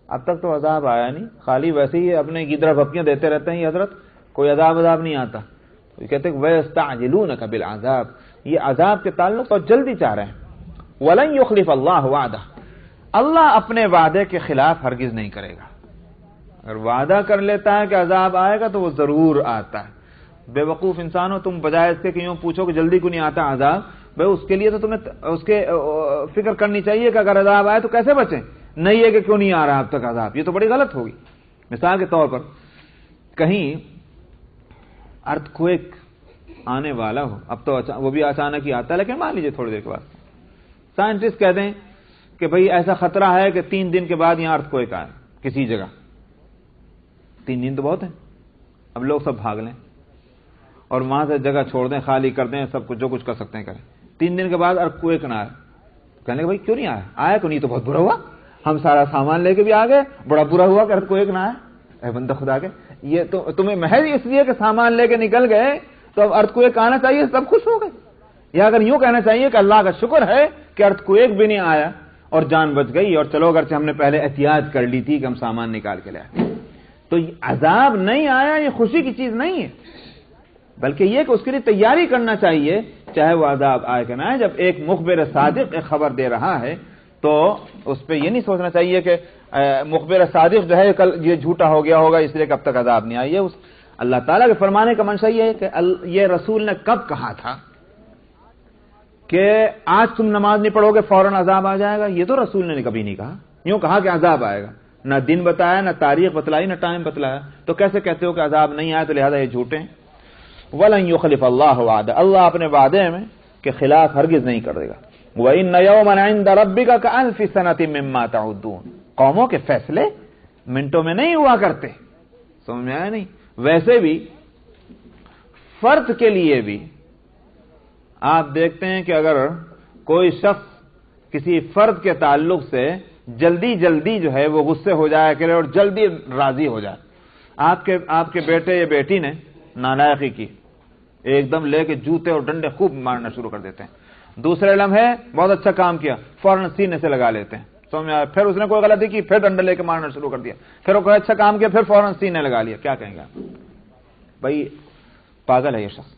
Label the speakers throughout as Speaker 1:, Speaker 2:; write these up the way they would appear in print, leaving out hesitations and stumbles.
Speaker 1: اب تک تو عذاب آیا نہیں, خالی ویسے ہی اپنے گیدرا بھپکیاں دیتے رہتے ہیں یہ حضرت, کوئی عذاب نہیں آتا. تو کہتے ہیں وَيَسْتَعْجِلُونَكَ بِالْعَذَابِ, یہ عذاب کے تعلق اور جلدی چاہ رہے ہیں. وَلَن يُخْلِفَ اللَّهُ وَعْدَهُ, اللہ اپنے وعدے کے خلاف ہرگز نہیں کرے گا. اگر وعدہ کر لیتا ہے کہ عذاب آئے گا تو وہ ضرور آتا ہے. بے وقوف انسان ہو تم, بجائے اس کے کہ یوں پوچھو کہ جلدی کیوں نہیں آتا عذاب, بھائی اس کے لیے تو تمہیں اس کے فکر کرنی چاہیے کہ اگر عذاب آئے تو کیسے بچیں, نہیں ہے کہ کیوں نہیں آ رہا اب تک عذاب, یہ تو بڑی غلط ہوگی. مثال کے طور پر کہیں ارتھ کوئک آنے والا ہو, اب تو وہ بھی اچانک ہی آتا ہے, لیکن مان لیجیے تھوڑی دیر کے بعد سائنٹسٹ کہتے ہیں کہ بھئی ایسا خطرہ ہے کہ 3 دن کے بعد یہاں ارتھ کوئک آئے کسی جگہ. 3 دن تو بہت ہیں, اب لوگ سب بھاگ لیں اور وہاں سے جگہ چھوڑ دیں, خالی کر دیں, سب کچھ جو کچھ کر سکتے ہیں کریں. 3 دن کے بعد ارتھ کوئک نہ آئے, کہنے کہ بھائی کیوں نہیں آیا کیوں نہیں, تو بہت برا ہوا, ہم سارا سامان لے کے بھی آ گئے, بڑا برا ہوا کہ ارتھ کوئک نہ آئے. اے بندہ خدا کے, یہ تو تمہیں محض اس لیے کہ سامان لے کے نکل گئے تو اب ارتھ کوئک آنا چاہیے, سب خوش ہو گئے. یا اگر یوں کہنا چاہیے کہ اللہ کا شکر ہے کہ ارتھ کوئک بھی نہیں آیا اور جان بچ گئی, اور چلو اگرچہ ہم نے پہلے احتیاط کر لی تھی کہ ہم سامان نکال کے لے آئے. تو عذاب نہیں آیا یہ خوشی کی چیز نہیں ہے, بلکہ یہ کہ اس کے لیے تیاری کرنا چاہیے, چاہے وہ عذاب آئے کہ نہ آئے. جب ایک مخبر صادق ایک خبر دے رہا ہے تو اس پہ یہ نہیں سوچنا چاہیے کہ مخبر صادق جو ہے کل یہ جھوٹا ہو گیا ہوگا اس لیے کہ اب تک عذاب نہیں آئی ہے. اس اللہ تعالیٰ کے فرمانے کا منشا یہ ہے کہ یہ رسول نے کب کہا تھا کہ آج تم نماز نہیں پڑھو گے فوراً عذاب آ جائے گا, یہ تو رسول نے کبھی نہیں کہا. یوں کہا کہ عذاب آئے گا, نہ دن بتایا, نہ تاریخ بتلائی, نہ ٹائم بتلایا, تو کیسے کہتے ہو کہ عذاب نہیں آیا, تو لہذا یہ جھوٹے ہیں. وَلَن يُخْلِفَ اللَّهُ وَعْدَهُ, اللہ اپنے وعدے میں کے خلاف ہرگز نہیں کر دے گا. وَإِنَّ يَوْمًا عِندَ رَبِّكَ كَأَلْفِ سَنَةٍ مِّمَّا تَعُدُّونَ, قوموں کے فیصلے منٹوں میں نہیں ہوا کرتے. سمجھ میں آیا نہیں؟ ویسے بھی فرد کے لیے بھی آپ دیکھتے ہیں کہ اگر کوئی شخص کسی فرد کے تعلق سے جلدی جو ہے وہ غصے ہو جایا کرے اور جلدی راضی ہو جائے. آپ کے بیٹے یا بیٹی نے نالائقی کی, ایک دم لے کے جوتے اور ڈنڈے خوب مارنا شروع کر دیتے ہیں. دوسرے لمحے بہت اچھا کام کیا, فوراً سینے سے لگا لیتے ہیں. سمجھ میں آیا؟ پھر اس نے کوئی غلطی کی, پھر ڈنڈے لے کے مارنا شروع کر دیا. پھر وہ کوئی اچھا کام کیا, پھر فوراً سینے لگا لیا. کیا کہیں گے آپ؟ بھائی پاگل ہے یہ شخص.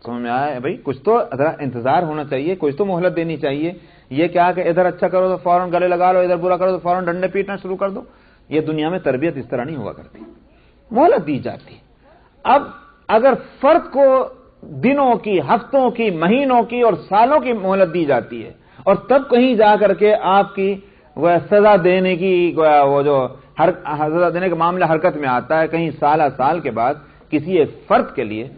Speaker 1: سمجھ میں آیا؟ بھائی کچھ تو ذرا انتظار ہونا چاہیے, کچھ تو مہلت دینی چاہیے. یہ کیا کہ ادھر اچھا کرو تو فوراً گلے لگا لو, ادھر برا کرو تو فوراً ڈنڈے پیٹنا شروع کر دو. یہ دنیا میں تربیت اس طرح نہیں ہوا کرتی, مہلت دی جاتی. اب اگر فرد کو دنوں کی, ہفتوں کی, مہینوں کی اور سالوں کی مہلت دی جاتی ہے, اور تب کہیں جا کر کے آپ کی وہ سزا دینے کی وہ جو سزا دینے کا معاملہ حرکت میں آتا ہے, کہیں سال کے بعد کسی ایک فرد کے لیے,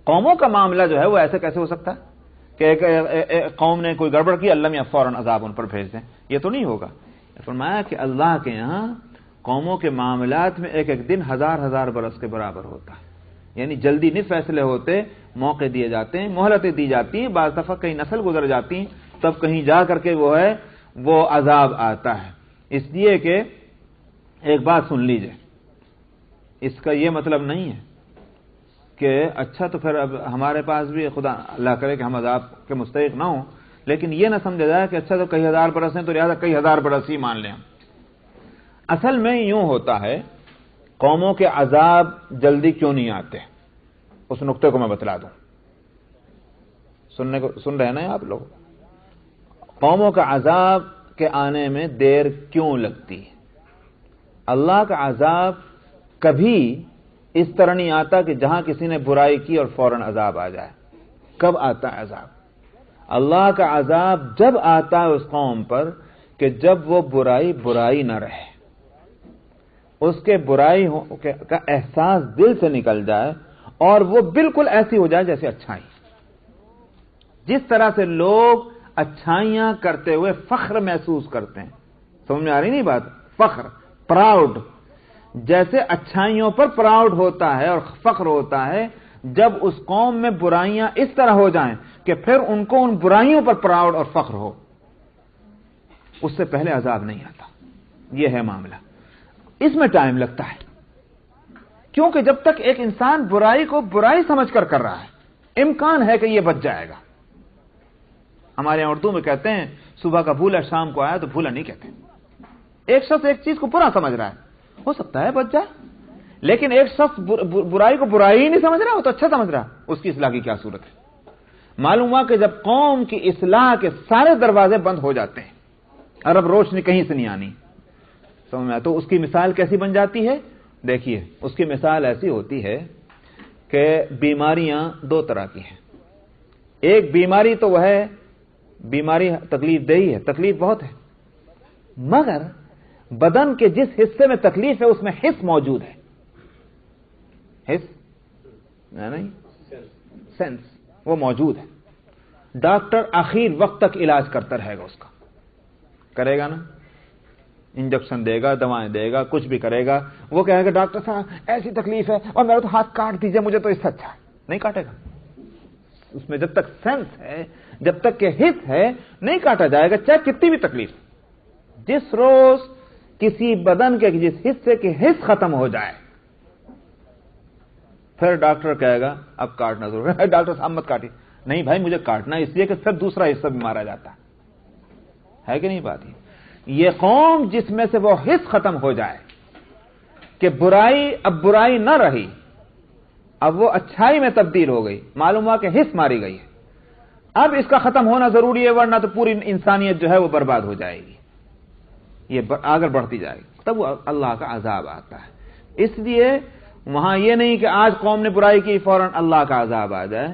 Speaker 1: قوموں کا معاملہ جو ہے وہ ایسے کیسے ہو سکتا ہے کہ ایک قوم نے کوئی گڑبڑ کی, اللہ میاں فوراً عذاب ان پر بھیج دیں؟ یہ تو نہیں ہوگا. فرمایا کہ اللہ کے یہاں قوموں کے معاملات میں ایک دن 1000 برس کے برابر ہوتا ہے. یعنی جلدی نہیں فیصلے ہوتے, موقع دیے جاتے ہیں, مہلتیں دی جاتی ہیں. بعض دفعہ کئی نسل گزر جاتی ہیں, تب کہیں جا کر کے وہ عذاب آتا ہے. اس لیے کہ ایک بات سن لیجئے, اس کا یہ مطلب نہیں ہے کہ اچھا تو پھر اب ہمارے پاس بھی خدا اللہ کرے کہ ہم عذاب کے مستحق نہ ہوں, لیکن یہ نہ سمجھا جائے کہ اچھا تو کئی ہزار برس ہیں تو لہذا کئی ہزار برس ہی مان لیں. اصل میں یوں ہوتا ہے, قوموں کے عذاب جلدی کیوں نہیں آتے, اس نقطے کو میں بتلا دوں. سن رہے ہیں نا آپ لوگ؟ قوموں کا عذاب کے آنے میں دیر کیوں لگتی ہے؟ اللہ کا عذاب کبھی اس طرح نہیں آتا کہ جہاں کسی نے برائی کی اور فوراً عذاب آ جائے. کب آتا ہے عذاب؟ اللہ کا عذاب جب آتا ہے اس قوم پر کہ جب وہ برائی نہ رہے, اس کے برائی کا احساس دل سے نکل جائے اور وہ بالکل ایسی ہو جائے جیسے اچھائی. جس طرح سے لوگ اچھائیاں کرتے ہوئے فخر محسوس کرتے ہیں, سمجھ میں آ رہی نہیں بات؟ فخر, پراؤڈ, جیسے اچھائیوں پر پراؤڈ ہوتا ہے اور فخر ہوتا ہے, جب اس قوم میں برائیاں اس طرح ہو جائیں کہ پھر ان کو ان برائیوں پر پراؤڈ اور فخر ہو, اس سے پہلے عذاب نہیں آتا. یہ ہے معاملہ. اس میں ٹائم لگتا ہے, کیونکہ جب تک ایک انسان برائی کو برائی سمجھ کر رہا ہے, امکان ہے کہ یہ بچ جائے گا. ہمارے یہاں اردو میں کہتے ہیں صبح کا بھولا شام کو آیا, تو بھولا نہیں کہتے, ایک شخص ایک چیز کو برا سمجھ رہا ہے, ہو سکتا ہے بچ جائے, لیکن ایک شخص برائی کو برائی ہی نہیں سمجھ رہا, وہ تو اچھا سمجھ رہا, اس کی اصلاح کی کیا صورت ہے؟ معلوم ہوا کہ جب قوم کی اصلاح کے سارے دروازے بند ہو جاتے ہیں اور اب روشنی کہیں سے نہیں آنی, سمجھ میں, تو اس کی مثال کیسی بن جاتی ہے؟ دیکھیے, اس کی مثال ایسی ہوتی ہے کہ بیماریاں دو طرح کی ہیں. ایک بیماری تو وہ ہے بیماری تکلیف دہی ہے, تکلیف بہت ہے, مگر بدن کے جس حصے میں تکلیف ہے اس میں حس موجود ہے. حس نہیں, سینس وہ موجود ہے. ڈاکٹر آخر وقت تک علاج کرتا رہے گا, اس کا کرے گا نا, انجیکشن دے گا, دوائیں دے گا, کچھ بھی کرے گا. وہ کہے گا ڈاکٹر صاحب ایسی تکلیف ہے اور میرا تو ہاتھ کاٹ دیجئے, مجھے تو اس سے اچھا ہے. نہیں کاٹے گا. اس میں جب تک سینس ہے, جب تک کہ حس ہے, نہیں کاٹا جائے گا چاہے کتنی بھی تکلیف. جس روز کسی بدن کے جس حصے کی حس ختم ہو جائے پھر ڈاکٹر کہے گا اب کاٹنا ضرور ہے. ڈاکٹر صاحب مت کاٹیے. نہیں بھائی, مجھے کاٹنا اس لیے کہ پھر دوسرا حصہ بھی مارا جاتا ہے کہ نہیں بات؟ یہ قوم جس میں سے وہ حس ختم ہو جائے کہ برائی اب برائی نہ رہی, اب وہ اچھائی میں تبدیل ہو گئی, معلوم ہوا کہ حس ماری گئی ہے, اب اس کا ختم ہونا ضروری ہے ورنہ تو پوری انسانیت جو ہے وہ برباد ہو جائے گی, یہ آگے بڑھتی جائے گی, تب وہ اللہ کا عذاب آتا ہے. اس لیے وہاں یہ نہیں کہ آج قوم نے برائی کی فوراً اللہ کا عذاب آ جائے.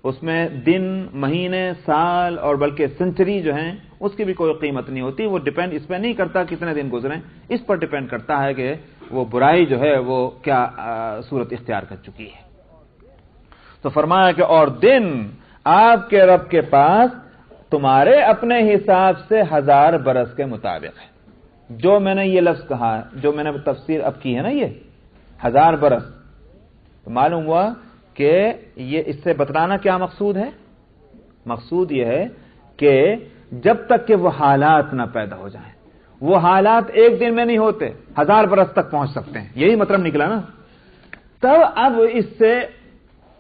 Speaker 1: اس میں دن, مہینے, سال اور بلکہ سنچری جو ہیں اس کی بھی کوئی قیمت نہیں ہوتی. وہ ڈیپینڈ اس پہ نہیں کرتا کتنے دن گزریں, اس پر ڈیپینڈ کرتا ہے کہ وہ برائی جو ہے وہ کیا صورت اختیار کر چکی ہے. تو فرمایا کہ اور دن آپ کے رب کے پاس تمہارے اپنے حساب سے 1000 برس کے مطابق ہے. جو میں نے یہ لفظ کہا, جو میں نے تفسیر اب کی ہے نا, یہ 1000 برس, تو معلوم ہوا کہ یہ اس سے بتلانا کیا مقصود ہے؟ مقصود یہ ہے کہ جب تک کہ وہ حالات نہ پیدا ہو جائیں, وہ حالات ایک دن میں نہیں ہوتے, 1000 برس تک پہنچ سکتے ہیں, یہی مطلب نکلا نا. تب اب اس سے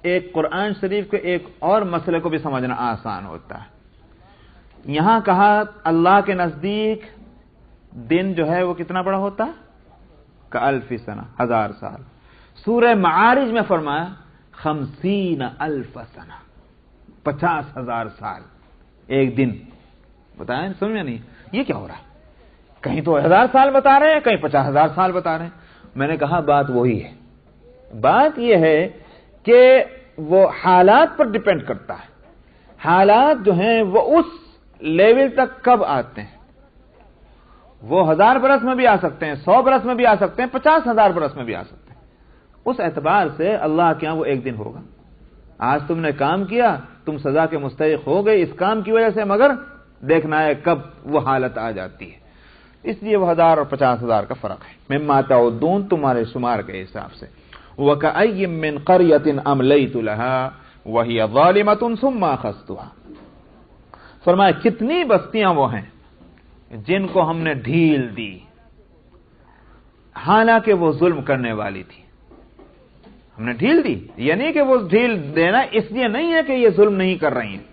Speaker 1: ایک قرآن شریف کے ایک اور مسئلے کو بھی سمجھنا آسان ہوتا ہے. یہاں کہا اللہ کے نزدیک دن جو ہے وہ کتنا بڑا ہوتا ہے؟ کالف سنہ, 1000 سال. سورہ معارج میں فرمایا 50,000 سنہ, 50,000 سال ایک دن. بتائیں, سمجھ میں نہیں یہ کیا ہو رہا ہے؟ کہیں تو 1000 سال بتا رہے ہیں, کہیں 50,000 سال بتا رہے ہیں. میں نے کہا بات وہی ہے. بات یہ ہے کہ وہ حالات پر ڈیپینڈ کرتا ہے. حالات جو ہیں وہ اس لیول تک کب آتے ہیں. وہ 1000 برس میں بھی آ سکتے ہیں, 100 برس میں بھی آ سکتے ہیں, 50,000 برس میں بھی آ سکتے ہیں. اس اعتبار سے اللہ کے یہاں وہ ایک دن ہوگا. آج تم نے کام کیا, تم سزا کے مستحق ہو گئے اس کام کی وجہ سے, مگر دیکھنا ہے کب وہ حالت آ جاتی ہے. اس لیے وہ 1000 اور 50,000 کا فرق ہے. مما تعدون, تمہارے شمار کے حساب سے. وَكَأَيٍّ مِّن قَرْيَةٍ أَمْلَيْتُ لَهَا وَهِيَ ظَالِمَةٌ ثُمَّ أَخَذْتُهَا. فرمایا کتنی بستیاں وہ ہیں جن کو ہم نے ڈھیل دی, حالانکہ وہ ظلم کرنے والی تھی. ہم نے ڈھیل دی, یعنی کہ وہ ڈھیل دینا اس لیے نہیں ہے کہ یہ ظلم نہیں کر رہی ہیں,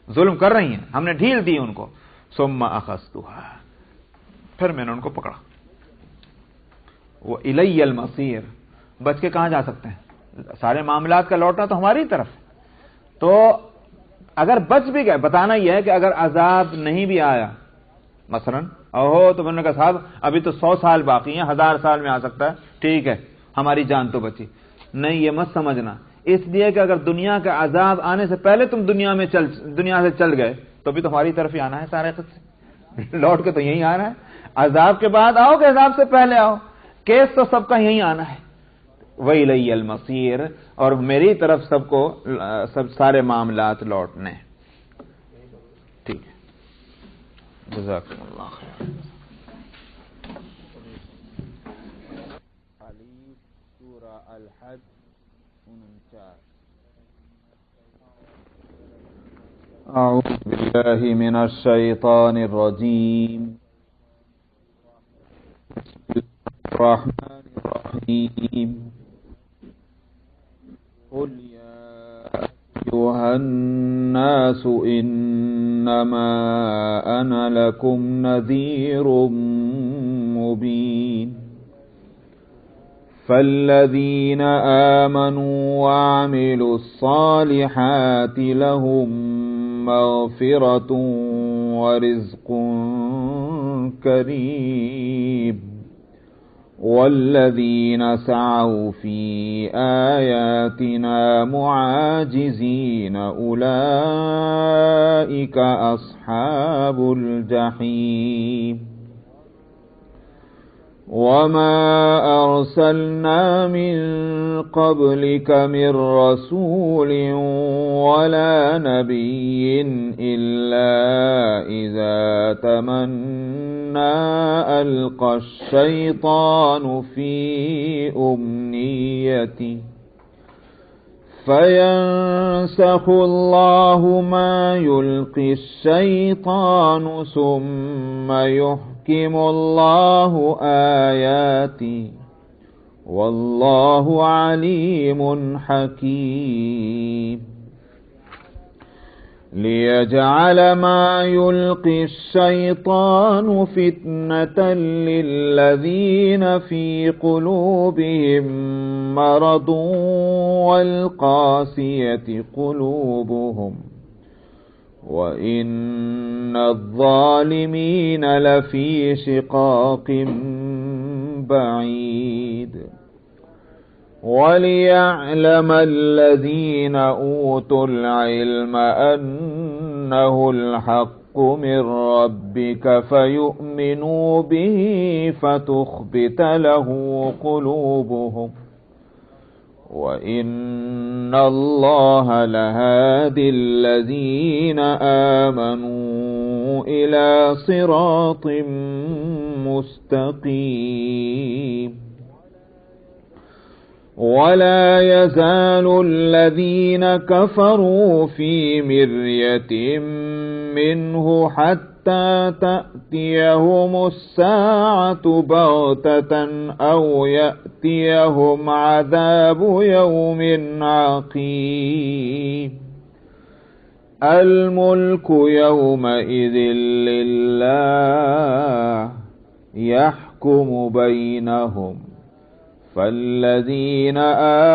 Speaker 1: ظلم کر رہی ہیں, ہم نے ڈھیل دی ان کو. ثم اخذتها, پھر میں نے ان کو پکڑا. وإلی المصیر, بچ کے کہاں جا سکتے ہیں؟ سارے معاملات کا لوٹنا تو ہماری طرف. تو اگر بچ بھی گئے, بتانا یہ ہے کہ اگر عذاب نہیں بھی آیا مثلا تو میں نے کہا صاحب ابھی تو 100 سال باقی ہیں, 1000 سال میں آ سکتا ہے, ٹھیک ہے ہماری جان تو بچی. نہیں, یہ مت سمجھنا. اس لیے کہ اگر دنیا کا عذاب آنے سے پہلے تم دنیا سے چل گئے تو بھی تمہاری طرف ہی آنا ہے سارے قصے, لوٹ کے تو یہی آنا ہے. عذاب کے بعد آؤ کہ عذاب سے پہلے آؤ, کیس تو سب کا یہی آنا ہے. وَإِلَيَّ الْمَصِيرُ, اور میری طرف سب کو سب سارے معاملات لوٹنے. ٹھیک ہے, جزاکم اللہ خیر. سورہ الحج 49. اعوذ باللہ من الشیطان الرجیم. الرحمن الرحیم. قل يا أيها الناس إنما أنا لكم نذير
Speaker 2: مبين. فالذين آمنوا وعملوا الصالحات لهم مغفرة ورزق كريم. والذين سعوا في آياتنا معاجزين أولئك أصحاب الجحيم. وما أرسلنا من قبلك من رسول ولا نبي إلا إذا تمنى ألقى الشيطان في أمنيته فينسخ الله ما يلقي الشيطان ثم يحكم الله آياته والله عليم حكيم. ليجعل ما يلقي الشيطان فتنة للذين في قلوبهم مرض والقاسية قلوبهم وإن الظالمين لفي شقاق بعيد. وليعلم الذين أوتوا العلم أنه الحق من ربك فيؤمنوا به فتخبت له قلوبهم وإن الله لهادي الذين آمنوا إلى صراط مستقيم. ولا يزال الذين كفروا في مرية منه حتى تأتيهم الساعة بغتة أو يأتيهم عذاب يوم عقيم. الملك يومئذ لله يحكم بينهم. فالذين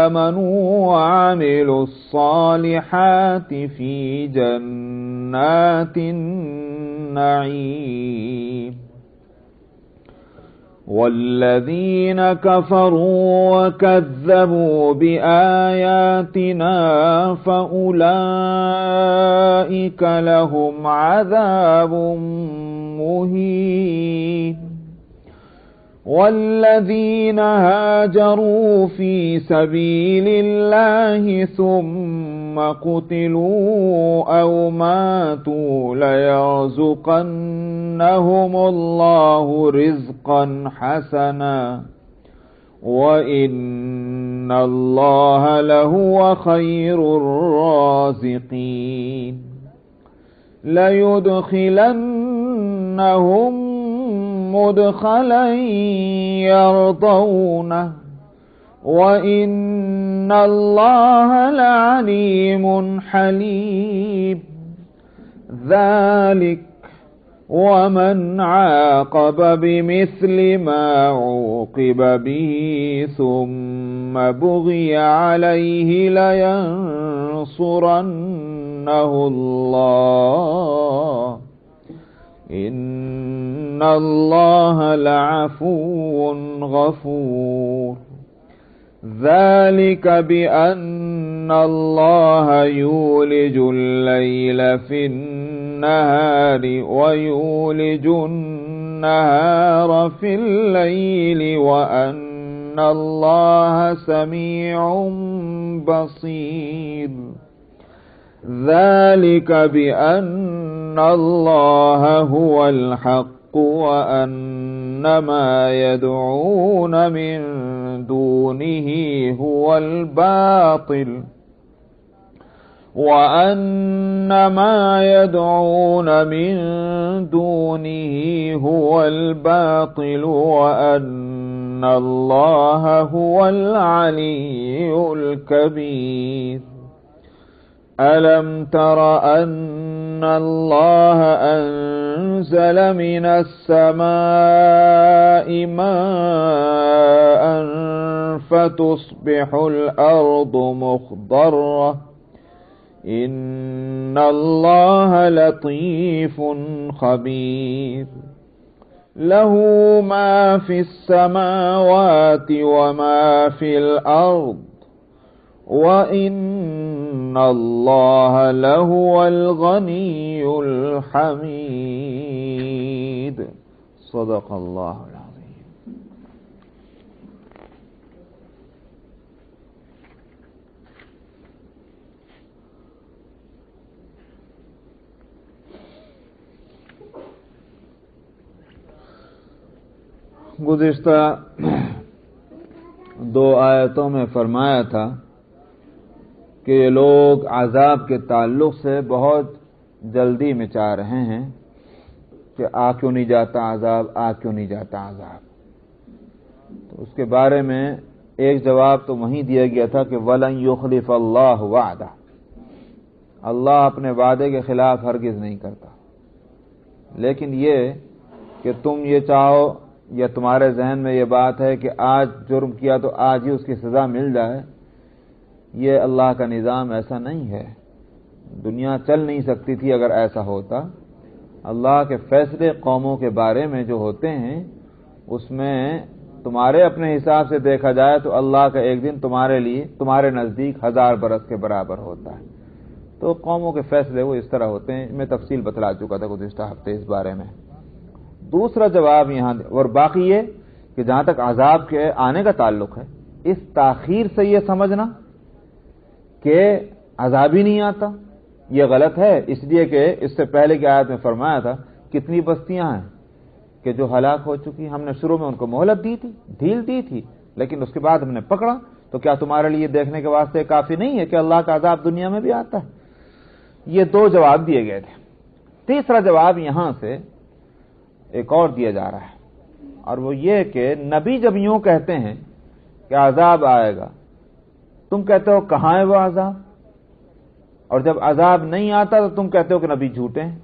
Speaker 2: آمنوا وعملوا الصالحات في جنات النعيم. والذين كفروا وكذبوا بآياتنا فأولئك لهم عذاب مهين. والذين هاجروا في سبيل الله ثم قتلوا أو ماتوا ليرزقنهم الله رزقا حسنا وإن الله لهو خير الرازقين. ليدخلنهم مدخلا يرضونه وإن الله لعليم حليم. ذلك ومن عاقب بمثل ما عوقب به ثم بغي عليه لينصرنه الله إن الله لعفو غفور. ذلك بأن الله يولج الليل في النهار ويولج النهار في الليل وأن الله سميع بصير. ذلك بأن الله هو الحق وأن ما يدعون من دونه هو الباطل وأن ما يدعون من دونه هو الباطل وأن الله هو العلي الكبير. ألم تر أن الله أنزل من السماء ماء فتصبح الأرض مخضرة إن الله لطيف خبير له ما في السماوات وما في الأرض وَإِنَّ اللَّهَ لَهُوَ الْغَنِيُّ الْحَمِيدُ صدق اللہ العظیم۔ گزشتہ 2 آیتوں میں فرمایا تھا کہ یہ لوگ عذاب کے تعلق سے بہت جلدی مچا رہے ہیں کہ کیوں نہیں جاتا عذاب، کیوں نہیں جاتا عذاب۔ تو اس کے بارے میں ایک جواب تو وہیں دیا گیا تھا کہ وَلَن يُخْلِفَ اللَّهُ وَعْدَهُ، اللہ اپنے وعدے کے خلاف ہرگز نہیں کرتا۔ لیکن یہ کہ تم یہ چاہو یا تمہارے ذہن میں یہ بات ہے کہ آج جرم کیا تو آج ہی اس کی سزا مل جائے، یہ اللہ کا نظام ایسا نہیں ہے۔ دنیا چل نہیں سکتی تھی اگر ایسا ہوتا۔ اللہ کے فیصلے قوموں کے بارے میں جو ہوتے ہیں اس میں تمہارے اپنے حساب سے دیکھا جائے تو اللہ کا ایک دن تمہارے لیے تمہارے نزدیک 1000 برس کے برابر ہوتا ہے۔ تو قوموں کے فیصلے وہ اس طرح ہوتے ہیں، میں تفصیل بتلا چکا تھا گزشتہ ہفتے اس بارے میں۔ دوسرا جواب یہاں، اور باقی یہ کہ جہاں تک عذاب کے آنے کا تعلق ہے، اس تاخیر سے یہ سمجھنا کہ عذاب ہی نہیں آتا یہ غلط ہے، اس لیے کہ اس سے پہلے کی آیت میں فرمایا تھا کتنی بستیاں ہیں کہ جو ہلاک ہو چکی، ہم نے شروع میں ان کو مہلت دی تھی، ڈھیل دی تھی، لیکن اس کے بعد ہم نے پکڑا، تو کیا تمہارے لیے دیکھنے کے واسطے کافی نہیں ہے کہ اللہ کا عذاب دنیا میں بھی آتا ہے؟ یہ 2 جواب دیے گئے تھے۔ تیسرا جواب یہاں سے ایک اور دیا جا رہا ہے، اور وہ یہ کہ نبی جب یوں کہتے ہیں کہ عذاب آئے گا، تم کہتے ہو کہاں ہے وہ عذاب؟ اور جب عذاب نہیں آتا تو تم کہتے ہو کہ نبی جھوٹے ہیں۔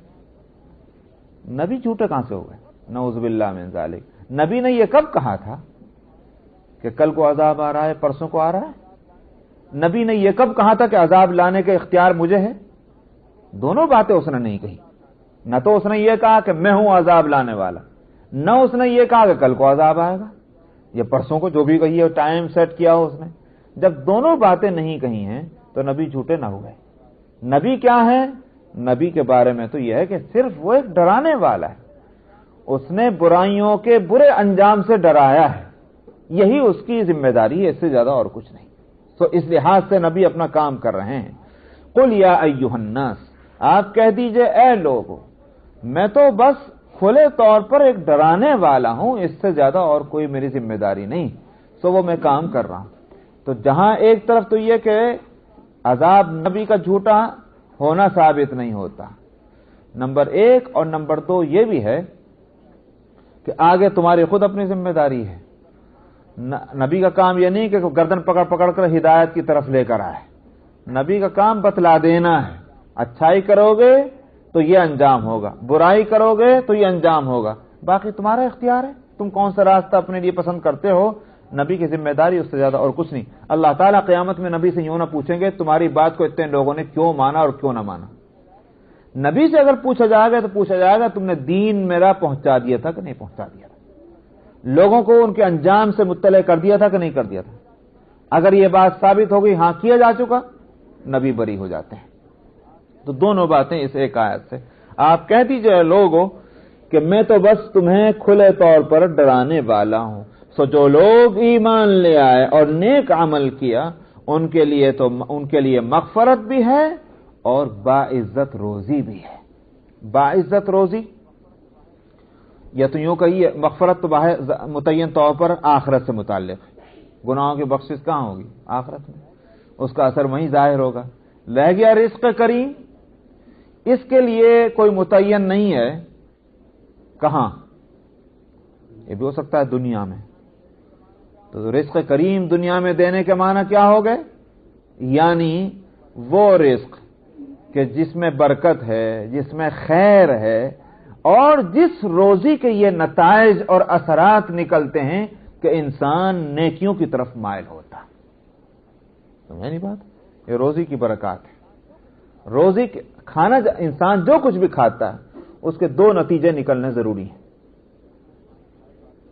Speaker 2: نبی جھوٹے کہاں سے ہو گئے؟ نعوذ باللہ من ذالک۔ نبی نے یہ کب کہا تھا کہ کل کو عذاب آ رہا ہے، پرسوں کو آ رہا ہے؟ نبی نے یہ کب کہا تھا کہ عذاب لانے کا اختیار مجھے ہے؟ دونوں باتیں اس نے نہیں کہی۔ نہ تو اس نے یہ کہا کہ میں ہوں عذاب لانے والا، نہ اس نے یہ کہا کہ کل کو عذاب آئے گا یا پرسوں کو، جو بھی کہی ہے ٹائم سیٹ کیا ہو اس نے۔ جب دونوں باتیں نہیں کہی ہیں تو نبی جھوٹے نہ ہوئے۔ نبی کیا ہے؟ نبی کے بارے میں تو یہ ہے کہ صرف وہ ایک ڈرانے والا ہے، اس نے برائیوں کے برے انجام سے ڈرایا ہے، یہی اس کی ذمہ داری ہے، اس سے زیادہ اور کچھ نہیں۔ تو اس لحاظ سے نبی اپنا کام کر رہے ہیں۔ قل یا ایھا الناس، آپ کہہ دیجئے اے لوگو، میں تو بس کھلے طور پر ایک ڈرانے والا ہوں، اس سے زیادہ اور کوئی میری ذمہ داری نہیں، سو وہ میں کام کر رہا ہوں۔ تو جہاں ایک طرف تو یہ کہ عذاب نبی کا جھوٹا ہونا ثابت نہیں ہوتا، نمبر 1، اور نمبر 2 یہ بھی ہے کہ آگے تمہاری خود اپنی ذمہ داری ہے۔ نبی کا کام یہ نہیں کہ گردن پکڑ پکڑ کر ہدایت کی طرف لے کر آئے، نبی کا کام بتلا دینا ہے، اچھائی کرو گے تو یہ انجام ہوگا، برائی کرو گے تو یہ انجام ہوگا، باقی تمہارا اختیار ہے، تم کون سا راستہ اپنے لیے پسند کرتے ہو۔ نبی کی ذمہ داری اس سے زیادہ اور کچھ نہیں۔ اللہ تعالیٰ قیامت میں نبی سے یوں نہ پوچھیں گے تمہاری بات کو اتنے لوگوں نے کیوں مانا اور کیوں نہ مانا۔ نبی سے اگر پوچھا جائے گا تو پوچھا جائے گا تم نے دین میرا پہنچا دیا تھا کہ نہیں پہنچا دیا تھا، لوگوں کو ان کے انجام سے مطلع کر دیا تھا کہ نہیں کر دیا تھا۔ اگر یہ بات ثابت ہو گئی ہاں کیا جا چکا، نبی بری ہو جاتے ہیں۔ تو دونوں باتیں اس ایک آیت سے۔ آپ کہہ دیجئے لوگوں کہ میں تو بس تمہیں کھلے طور پر ڈرانے والا ہوں، سو جو لوگ ایمان لے آئے اور نیک عمل کیا ان کے لیے مغفرت بھی ہے اور باعزت روزی بھی ہے۔ باعزت روزی یا تو یوں کہیے مغفرت تو متعین طور پر آخرت سے متعلق ہے، گناہوں کی بخشش کہاں ہوگی؟ آخرت میں، اس کا اثر وہیں ظاہر ہوگا۔ رہ گیا رزق کریم، اس کے لیے کوئی متعین نہیں ہے کہاں، یہ بھی ہو سکتا ہے دنیا میں۔ تو رزق کریم دنیا میں دینے کے معنی کیا ہو گئے؟ یعنی وہ رزق کہ جس میں برکت ہے، جس میں خیر ہے، اور جس روزی کے یہ نتائج اور اثرات نکلتے ہیں کہ انسان نیکیوں کی طرف مائل ہوتا. سمجھا نہیں بات؟ یہ روزی کی برکات ہے. روزی کھانا، انسان جو کچھ بھی کھاتا ہے اس کے دو نتیجے نکلنے ضروری ہیں.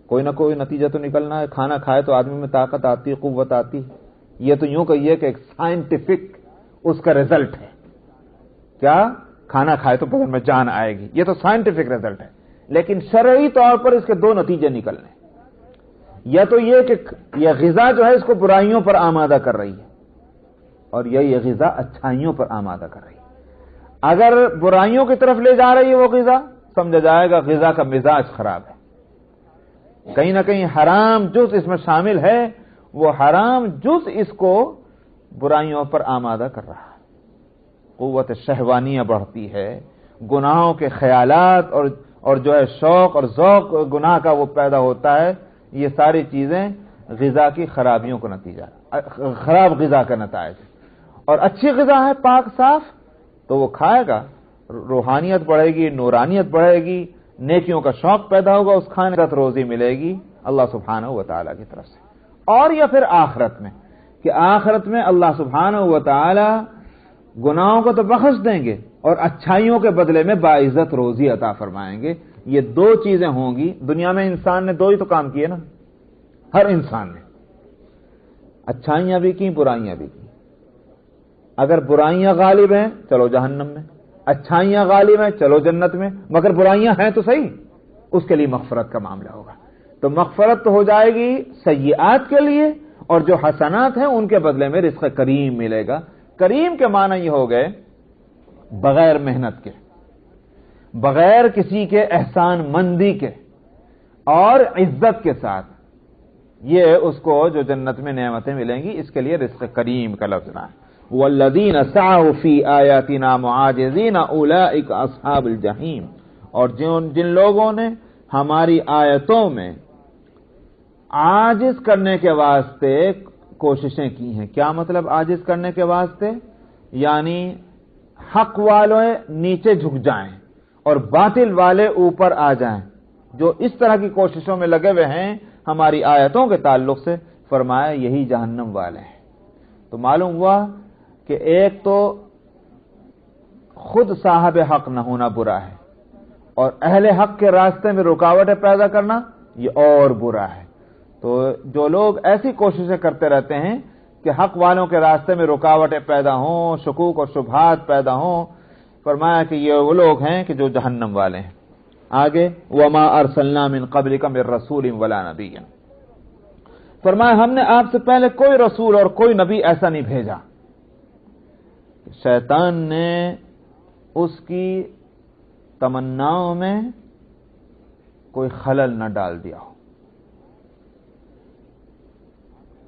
Speaker 2: کوئی نہ کوئی نتیجہ تو نکلنا ہے. کھانا کھائے تو آدمی میں طاقت آتی، قوت آتی. یہ تو یوں کہیے کہ ایک سائنٹیفک اس کا رزلٹ ہے. کیا؟ کھانا کھائے تو بدن میں جان آئے گی. یہ تو سائنٹیفک رزلٹ ہے. لیکن شرعی طور پر اس کے دو نتیجے نکلنے. یا تو یہ کہ یہ غذا جو ہے اس کو برائیوں پر آمادہ کر رہی ہے، اور یہ غذا اچھائیوں پر آمادہ کر رہی ہے. اگر برائیوں کی طرف لے جا رہی ہے وہ غذا، سمجھا جائے گا غذا کا مزاج خراب ہے. کہیں نہ کہیں حرام جز اس میں شامل ہے. وہ حرام جز اس کو برائیوں پر آمادہ کر رہا ہے. قوت شہوانیہ بڑھتی ہے، گناہوں کے خیالات اور جو ہے شوق اور ذوق گناہ کا وہ پیدا ہوتا ہے. یہ ساری چیزیں غذا کی خرابیوں کا نتیجہ، خراب غذا کا نتائج. اور اچھی غذا ہے، پاک صاف، تو وہ کھائے گا، روحانیت بڑھے گی، نورانیت بڑھے گی، نیکیوں کا شوق پیدا ہوگا، اس کھانے کا روزی ملے گی اللہ سبحانہ و تعالی کی طرف سے. اور یا پھر آخرت میں، کہ آخرت میں اللہ سبحانہ و تعالی گناہوں کو تو بخش دیں گے اور اچھائیوں کے بدلے میں باعزت روزی عطا فرمائیں گے. یہ دو چیزیں ہوں گی. دنیا میں انسان نے دو ہی تو کام کیے نا، ہر انسان نے. اچھائیاں بھی کی، برائیاں بھی کی. اگر برائیاں غالب ہیں چلو جہنم میں، اچھائیاں غالب ہیں چلو جنت میں. مگر برائیاں ہیں تو صحیح، اس کے لیے مغفرت کا معاملہ ہوگا. تو مغفرت تو ہو جائے گی سیئات کے لیے، اور جو حسنات ہیں ان کے بدلے میں رزق کریم ملے گا. کریم کے معنی یہ ہو گئے بغیر محنت کے، بغیر کسی کے احسان مندی کے، اور عزت کے ساتھ. یہ اس کو جو جنت میں نعمتیں ملیں گی، اس کے لیے رزق کریم کا لفظ ہے. والذین سعوا فی آیاتنا معاجزین اولئک اصحاب الجحیم. اور جن لوگوں نے ہماری آیتوں میں عاجز کرنے کے واسطے کوششیں کی ہیں. کیا مطلب عاجز کرنے کے واسطے؟ یعنی حق والے نیچے جھک جائیں اور باطل والے اوپر آ جائیں. جو اس طرح کی کوششوں میں لگے ہوئے ہیں ہماری آیتوں کے تعلق سے، فرمایا یہی جہنم والے ہیں. تو معلوم ہوا کہ ایک تو خود صاحب حق نہ ہونا برا ہے، اور اہل حق کے راستے میں رکاوٹیں پیدا کرنا یہ اور برا ہے. تو جو لوگ ایسی کوششیں کرتے رہتے ہیں کہ حق والوں کے راستے میں رکاوٹیں پیدا ہوں، شکوک اور شبہات پیدا ہوں، فرمایا کہ یہ وہ لوگ ہیں کہ جو جہنم والے ہیں. آگے وما ارسلنا من قبلک من رسول ولا نبی. فرمایا ہم نے آپ سے پہلے کوئی رسول اور کوئی نبی ایسا نہیں بھیجا شیطان نے اس کی تمناؤں میں کوئی خلل نہ ڈال دیا ہو.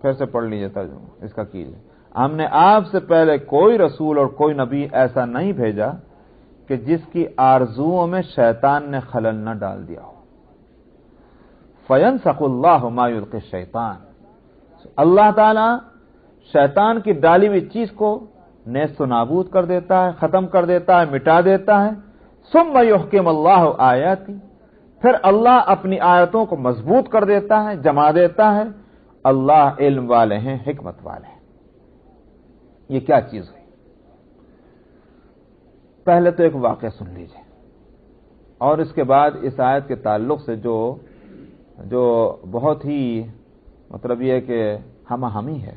Speaker 2: پھر سے پڑھ لیجیے ترجمہ اس کا کیجیے. ہم نے آپ سے پہلے کوئی رسول اور کوئی نبی ایسا نہیں بھیجا کہ جس کی آرزوؤں میں شیطان نے خلل نہ ڈال دیا ہو. فَيَنْسَخُ اللَّهُ مَا يُلْقِي الشَّيْطَانُ. اللہ تعالی شیطان کی ڈالی ہوئی چیز کو نیست و نابود کر دیتا ہے، ختم کر دیتا ہے، مٹا دیتا ہے. ثُمَّ يُحْكِمُ اللَّهُ آیَاتِهِ. پھر اللہ اپنی آیتوں کو مضبوط کر دیتا ہے، جما دیتا ہے. اللہ علم والے ہیں، حکمت والے ہیں. یہ کیا چیز ہوئی؟ پہلے تو ایک واقعہ سن لیجئے، اور اس کے بعد اس آیت کے تعلق سے جو بہت ہی مطلب یہ کہ ہمہ-ہمی ہے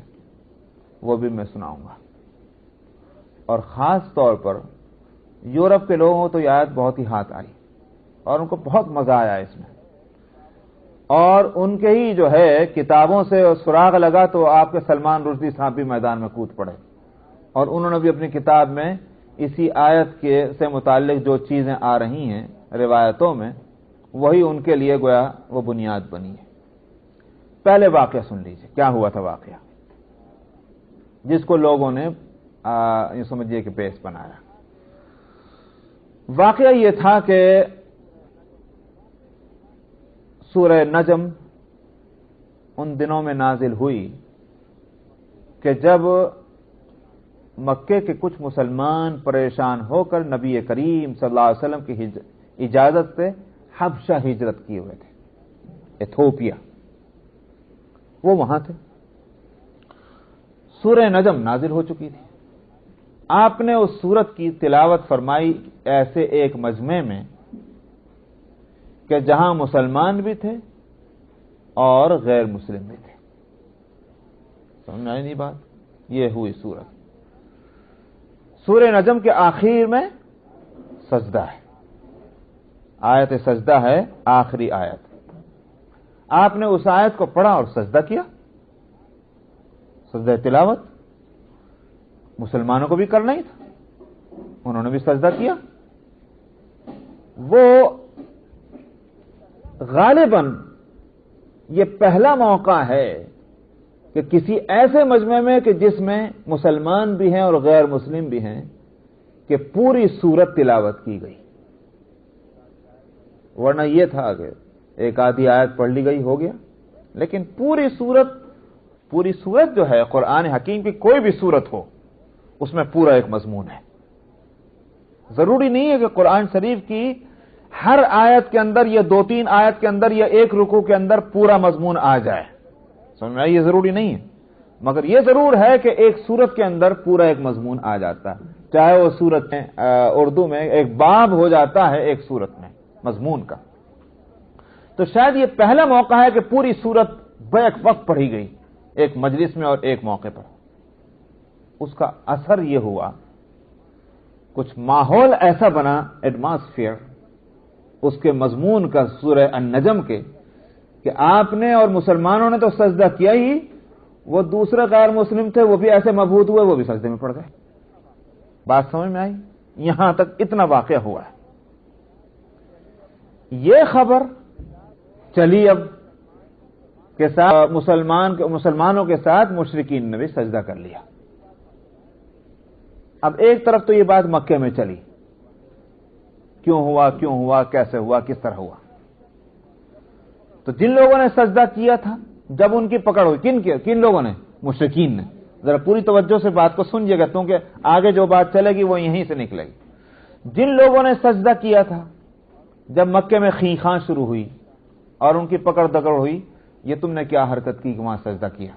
Speaker 2: وہ بھی میں سناؤں گا. اور خاص طور پر یورپ کے لوگوں کو تو یہ آیت بہت ہی ہاتھ آئی اور ان کو بہت مزہ آیا اس میں. اور ان کے ہی جو ہے کتابوں سے سراغ لگا تو آپ کے سلمان رشدی صاحب بھی میدان میں کود پڑے، اور انہوں نے بھی اپنی کتاب میں اسی آیت کے سے متعلق جو چیزیں آ رہی ہیں روایتوں میں، وہی ان کے لیے گویا وہ بنیاد بنی ہے. پہلے واقعہ سن لیجئے کیا ہوا تھا واقعہ جس کو لوگوں نے یہ سمجھیے کہ بیس بنایا. واقعہ یہ تھا کہ سورہ نجم ان دنوں میں نازل ہوئی کہ جب مکے کے کچھ مسلمان پریشان ہو کر نبی کریم صلی اللہ علیہ وسلم کی اجازت سے حبشہ ہجرت کیے ہوئے تھے، ایتھوپیا، وہ وہاں تھے۔ سورہ نجم نازل ہو چکی تھی، آپ نے اس سورت کی تلاوت فرمائی ایسے ایک مجمع میں کہ جہاں مسلمان بھی تھے اور غیر مسلم بھی تھے۔ سمجھ میں آئی نہیں بات؟ یہ ہوئی سورت۔ سورہ نجم کے آخر میں سجدہ ہے، آیت سجدہ ہے، آخری آیت۔ آپ نے اس آیت کو پڑھا اور سجدہ کیا، سجدہ تلاوت۔ مسلمانوں کو بھی کرنا ہی تھا، انہوں نے بھی سجدہ کیا۔ وہ غالباً یہ پہلا موقع ہے کہ کسی ایسے مجمع میں کہ جس میں مسلمان بھی ہیں اور غیر مسلم بھی ہیں کہ پوری سورت تلاوت کی گئی، ورنہ یہ تھا کہ ایک آدھی آیت پڑھ لی گئی ہو گیا، لیکن پوری سورت جو ہے قرآن حکیم کی کوئی بھی سورت ہو اس میں پورا ایک مضمون ہے۔ ضروری نہیں ہے کہ قرآن شریف کی ہر آیت کے اندر یا 2-3 آیت کے اندر یا ایک رکوع کے اندر پورا مضمون آ جائے، سمجھ میں آئی؟ یہ ضروری نہیں ہے، مگر یہ ضرور ہے کہ ایک سورت کے اندر پورا ایک مضمون آ جاتا ہے، چاہے وہ سورت میں اردو میں ایک باب ہو جاتا ہے ایک سورت میں مضمون کا۔ تو شاید یہ پہلا موقع ہے کہ پوری سورت بیک وقت پڑھی گئی ایک مجلس میں اور ایک موقع پر۔ اس کا اثر یہ ہوا، کچھ ماحول ایسا بنا، ایٹماسفیئر اس کے مضمون کا سورہ النجم کے، کہ آپ نے اور مسلمانوں نے تو سجدہ کیا ہی، وہ دوسرے غیر مسلم تھے وہ بھی ایسے مبہوت ہوئے، وہ بھی سجدے میں پڑ گئے۔ بات سمجھ میں آئی؟ یہاں تک اتنا واقعہ ہوا ہے۔ یہ خبر چلی اب کے ساتھ مسلمانوں کے ساتھ مشرکین نے بھی سجدہ کر لیا۔ اب ایک طرف تو یہ بات مکے میں چلی، کیوں ہوا، کیسے ہوا، کس طرح ہوا۔ تو جن لوگوں نے سجدہ کیا تھا جب ان کی پکڑ ہوئی، کن لوگوں نے؟ مشرکین نے۔ ذرا پوری توجہ سے بات کو سنیے گا کیونکہ آگے جو بات چلے گی وہ یہیں سے نکلے گی۔ جن لوگوں نے سجدہ کیا تھا جب مکے میں خیخاں شروع ہوئی اور ان کی پکڑ دکڑ ہوئی، یہ تم نے کیا حرکت کی کہ وہاں سجدہ کیا؟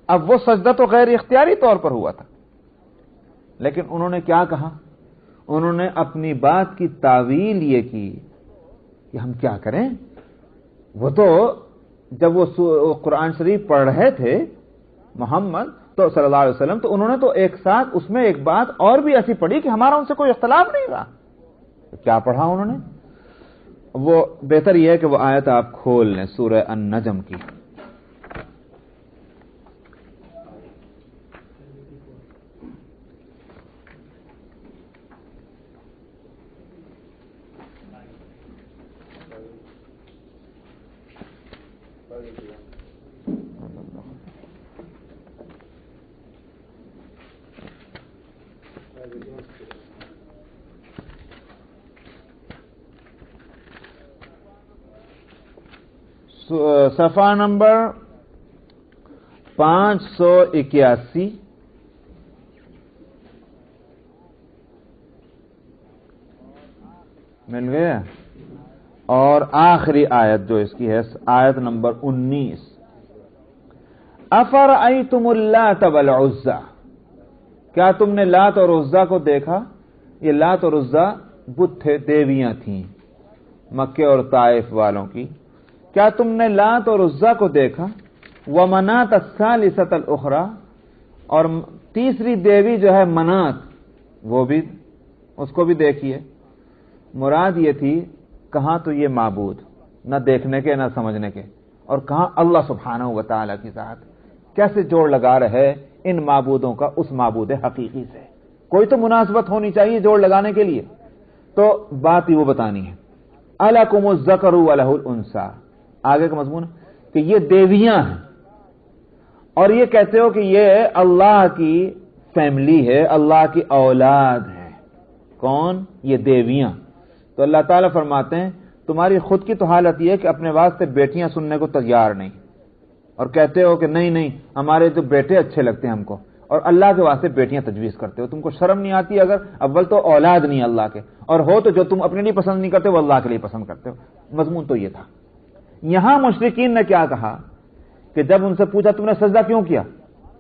Speaker 2: اب وہ سجدہ تو غیر اختیاری طور پر ہوا تھا، لیکن انہوں نے کیا کہا؟ انہوں نے اپنی بات کی تعویل یہ کی کہ ہم کیا کریں، وہ تو جب وہ قرآن شریف پڑھ رہے تھے محمد تو صلی اللہ علیہ وسلم، تو انہوں نے تو ایک ساتھ اس میں ایک بات اور بھی ایسی پڑھی کہ ہمارا ان سے کوئی اختلاف نہیں رہا۔ کیا پڑھا انہوں نے؟ وہ بہتر یہ ہے کہ وہ آیت آپ کھول لیں سورہ النجم کی۔ صفحہ نمبر 581 مل گیا، اور آخری آیت جو اس کی ہے آیت نمبر 19، افرأیتم اللات والعزی، کیا تم نے لات اور عزیٰ کو دیکھا؟ یہ لات اور عزیٰ بت تھے، دیویاں تھیں مکے اور طائف والوں کی۔ کیا تم نے لات اور عزیٰ کو دیکھا؟ ومنات الثالثۃ الاخری، اور تیسری دیوی جو ہے منات، وہ بھی اس کو بھی دیکھیے۔ مراد یہ تھی کہاں تو یہ معبود، نہ دیکھنے کے نہ سمجھنے کے، اور کہاں اللہ سبحانہ و تعالی کی ذات، کیسے جوڑ لگا رہے ان معبودوں کا اس معبود حقیقی سے۔ کوئی تو مناسبت ہونی چاہیے جوڑ لگانے کے لیے، تو بات ہی وہ بتانی ہے۔ الکم الذکر ولہ الانثی، آگے کا مضمون کہ یہ دیویاں ہیں اور یہ کہتے ہو کہ یہ اللہ کی فیملی ہے، اللہ کی اولاد ہے۔ کون؟ یہ دیویاں۔ تو اللہ تعالیٰ فرماتے ہیں تمہاری خود کی تو حالت یہ ہے کہ اپنے واسطے بیٹیاں سننے کو تیار نہیں، اور کہتے ہو کہ نہیں ہمارے تو بیٹے اچھے لگتے ہیں ہم کو،
Speaker 1: اور اللہ کے واسطے بیٹیاں تجویز کرتے ہو. تم کو شرم نہیں آتی؟ اگر اول تو اولاد نہیں اللہ کے، اور ہو تو جو تم اپنے لیے پسند نہیں کرتے وہ اللہ کے لیے پسند کرتے ہو. مضمون تو یہ تھا. یہاں مشرکین نے کیا کہا کہ جب ان سے پوچھا تم نے سجدہ کیوں کیا،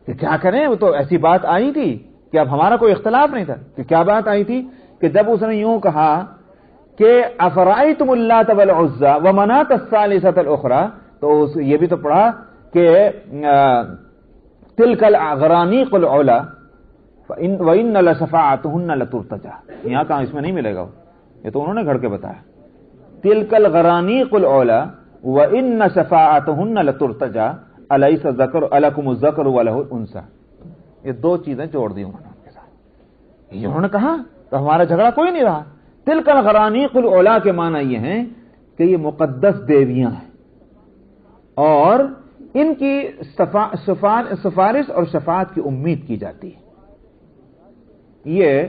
Speaker 1: کہ کیا کریں، وہ تو ایسی بات آئی تھی کہ اب ہمارا کوئی اختلاف نہیں تھا. کہ کیا بات آئی تھی؟ کہ جب اس نے یوں کہا کہ افرائیتم اللات والعزی ومناۃ الثالثۃ الاخری، تو یہ بھی تو پڑھا کہ تلک الغرانیق العلا وان لشفاعتهن لترتجى. یہاں کہاں اس میں نہیں ملے گا، یہ تو انہوں نے گھڑ کے بتایا. تلک الغرانیق العلا وان شفاعتهن لترتجى الیس الذکر الکم الذکر وله الانثى. یہ دو چیزیں جوڑ دی انہوں نے ان کے ساتھ. یہ انہوں نے کہا تو ہمارا جھگڑا کوئی نہیں رہا. تلک الغرانیق العلا کے معنی یہ ہیں کہ یہ مقدس دیویاں ہیں اور ان کی سفارش اور شفاعت کی امید کی جاتی ہے. یہ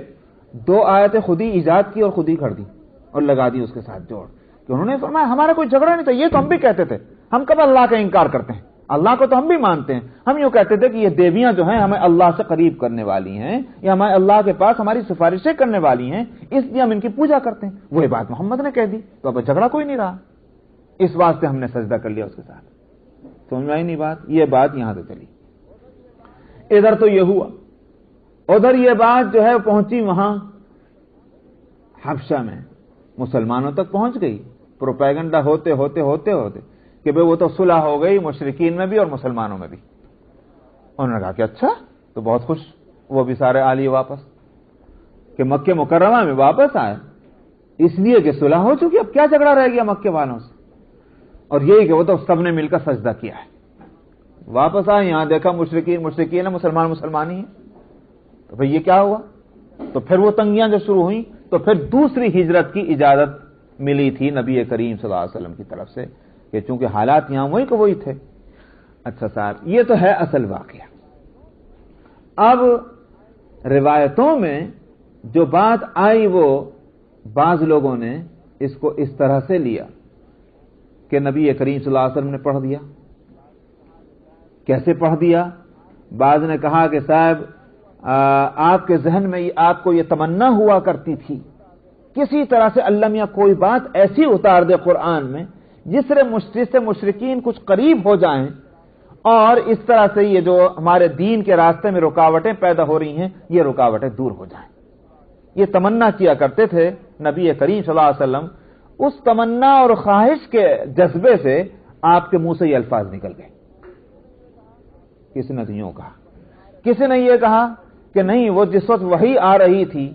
Speaker 1: دو آیتیں خود ہی ایجاد کی اور خود ہی کھڑ دی اور لگا دی اس کے ساتھ جوڑ کہ انہوں نے فرمایا ہمارا کوئی جھگڑا نہیں تھا. یہ تو ہم بھی کہتے تھے، ہم کب اللہ کا انکار کرتے ہیں، اللہ کو تو ہم بھی مانتے ہیں. ہم یوں کہتے تھے کہ یہ دیویاں جو ہیں ہمیں اللہ سے قریب کرنے والی ہیں، یا ہمیں اللہ کے پاس ہماری سفارشیں کرنے والی ہیں، اس لیے ہم ان کی پوجا کرتے ہیں. وہی بات محمد نے کہہ دی تو اب جھگڑا کوئی نہیں رہا. اس واسطے ہم نے سجدہ کر لیا اس کے ساتھ. سمجھ میں آئی نہیں بات؟ یہ بات یہاں سے چلی. ادھر تو یہ ہوا، ادھر یہ بات جو ہے پہنچی وہاں حبشہ میں، مسلمانوں تک پہنچ گئی. پروپیگنڈا ہوتے ہوتے ہوتے ہوتے کہ بھئی وہ تو صلح ہو گئی مشرکین میں بھی اور مسلمانوں میں بھی. انہوں نے کہا کہ اچھا تو بہت خوش، وہ بھی سارے آ لیے واپس کہ مکہ مکرمہ میں واپس آئے اس لیے کہ صلح ہو چکی، اب کیا جھگڑا رہ گیا مکے والوں سے. اور یہی کہ وہ تو سب نے مل کر سجدہ کیا ہے. واپس آئے، یہاں دیکھا مشرکین ہے، مسلمان ہی ہیں. تو بھئی یہ کیا ہوا؟ تو پھر وہ تنگیاں جو شروع ہوئیں تو پھر دوسری ہجرت کی اجازت ملی تھی نبی کریم صلی اللہ علیہ وسلم کی طرف سے کہ چونکہ حالات یہاں وہی کہ وہی تھے. اچھا صاحب، یہ تو ہے اصل واقعہ. اب روایتوں میں جو بات آئی وہ بعض لوگوں نے اس کو اس طرح سے لیا کہ نبی کریم صلی اللہ علیہ وسلم نے پڑھ دیا. کیسے پڑھ دیا؟ بعض نے کہا کہ صاحب آپ کے ذہن میں آپ کو یہ تمنا ہوا کرتی تھی کسی طرح سے اللہ میاں کوئی بات ایسی اتار دے قرآن میں جس سے مشرکین کچھ قریب ہو جائیں اور اس طرح سے یہ جو ہمارے دین کے راستے میں رکاوٹیں پیدا ہو رہی ہیں یہ رکاوٹیں دور ہو جائیں. یہ تمنا کیا کرتے تھے نبی کریم صلی اللہ علیہ وسلم. اس تمنا اور خواہش کے جذبے سے آپ کے منہ سے یہ الفاظ نکل گئے. کسی نے تو یوں کہا، کسی نے یہ کہا کہ نہیں، وہ جس وقت وحی آ رہی تھی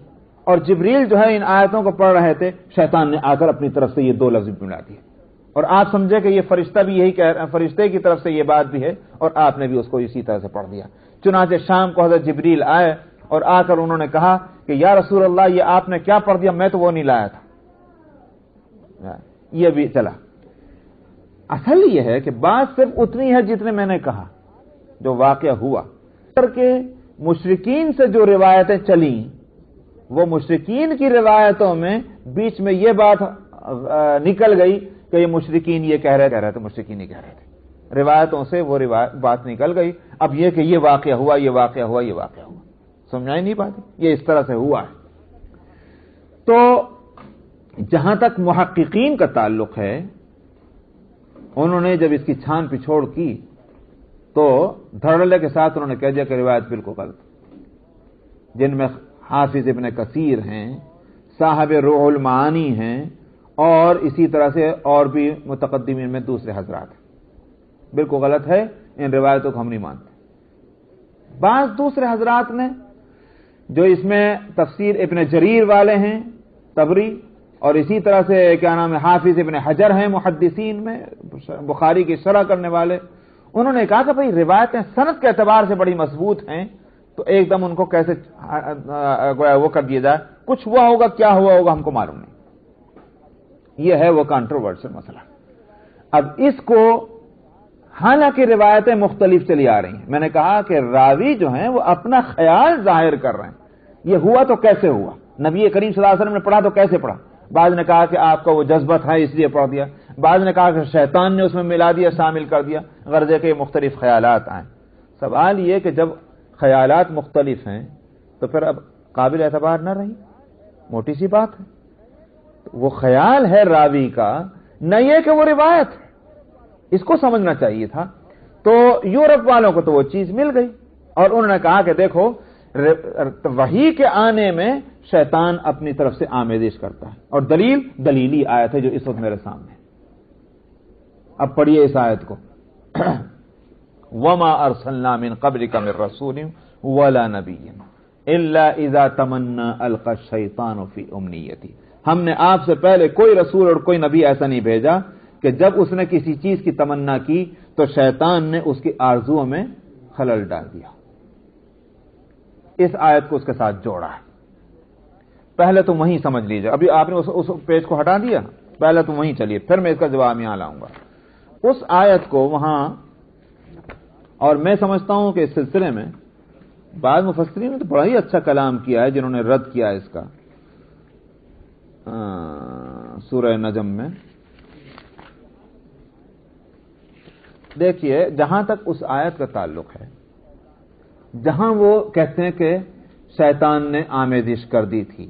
Speaker 1: اور جبریل جو ہے ان آیتوں کو پڑھ رہے تھے، شیطان نے آ کر اپنی طرف سے یہ دو لفظ ملا دیے اور آپ سمجھے کہ یہ فرشتہ بھی یہی کہہ رہا، فرشتے کی طرف سے یہ بات بھی ہے اور آپ نے بھی اس کو اسی طرح سے پڑھ دیا. چنانچہ شام کو حضرت جبریل آئے اور آ کر انہوں نے کہا کہ یا رسول اللہ یہ آپ نے کیا پڑھ دیا، میں تو وہ نہیں لایا تھا. یہ بھی چلا. اصل یہ ہے کہ بات صرف اتنی ہے جتنے میں نے کہا جو واقعہ ہوا کر کے مشرکین سے جو روایتیں چلیں وہ مشرکین کی روایتوں میں بیچ میں یہ بات نکل گئی کہ یہ مشرکین یہ کہہ رہے تھے، مشرکین یہ کہہ رہے تھے. روایتوں سے وہ بات نکل گئی. اب یہ کہ یہ واقعہ ہوا، یہ واقعہ ہوا، یہ واقعہ ہوا، سمجھائی نہیں پاتی. یہ اس طرح سے ہوا ہے. تو جہاں تک محققین کا تعلق ہے انہوں نے جب اس کی چھان پچھوڑ کی تو دھڑلے کے ساتھ انہوں نے کہہ دیا کہ روایت بالکل غلط. جن میں حافظ ابن کثیر ہیں، صاحب روح المعانی ہیں اور اسی طرح سے اور بھی متقدمین میں دوسرے حضرات ہیں. بالکل غلط ہے، ان روایتوں کو ہم نہیں مانتے. بعض دوسرے حضرات نے جو اس میں تفسیر ابن جریر والے ہیں طبری اور اسی طرح سے کیا نام ہے حافظ ابن حجر ہیں محدثین میں بخاری کی شرح کرنے والے، انہوں نے کہا کہ بھئی روایتیں سند کے اعتبار سے بڑی مضبوط ہیں تو ایک دم ان کو کیسے وہ کر دیا جائے، کچھ ہوا ہوگا، کیا ہوا ہوگا ہم کو معلوم نہیں. یہ ہے وہ کنٹروورشل مسئلہ. اب اس کو حالانکہ روایتیں مختلف چلی آ رہی ہیں، میں نے کہا کہ راوی جو ہیں وہ اپنا خیال ظاہر کر رہے ہیں. یہ ہوا تو کیسے ہوا، نبی کریم صلی اللہ علیہ وسلم نے پڑھا تو کیسے پڑھا. بعض نے کہا کہ آپ کا وہ جذبہ تھا اس لیے پڑھ دیا، بعض نے کہا کہ شیطان نے اس میں ملا دیا، شامل کر دیا، غرض ہے کہ مختلف خیالات آئیں. سوال یہ کہ جب خیالات مختلف ہیں تو پھر اب قابل اعتبار نہ رہی، موٹی سی بات ہے۔ وہ خیال ہے راوی کا، نہ یہ کہ وہ روایت ہے، اس کو سمجھنا چاہیے تھا۔ تو یورپ والوں کو تو وہ چیز مل گئی اور انہوں نے کہا کہ دیکھو وحی کے آنے میں شیطان اپنی طرف سے آمیزش کرتا ہے، اور دلیلی آیت ہے جو اس وقت میرے سامنے ہے۔ اب پڑھیے اس آیت کو، وما ارسلنا من قبلک من رسول ولا نبی الا اذا تمنى القى الشیطان فی امنیتہ، ہم نے آپ سے پہلے کوئی رسول اور کوئی نبی ایسا نہیں بھیجا کہ جب اس نے کسی چیز کی تمنا کی تو شیطان نے اس کی آرزوؤں میں خلل ڈال دیا۔ اس آیت کو اس کے ساتھ جوڑا ہے۔ پہلے تم وہیں سمجھ لیجئے، ابھی آپ نے اس پیج کو ہٹا دیا، پہلے تم وہیں چلیے، پھر میں اس کا جواب یہاں لاؤں گا۔ اس آیت کو وہاں، اور میں سمجھتا ہوں کہ اس سلسلے میں بعض مفسرین نے تو بڑا ہی اچھا کلام کیا ہے جنہوں نے رد کیا اس کا سورہ نجم میں۔ دیکھیے جہاں تک اس آیت کا تعلق ہے، جہاں وہ کہتے ہیں کہ شیطان نے آمیزش کر دی تھی،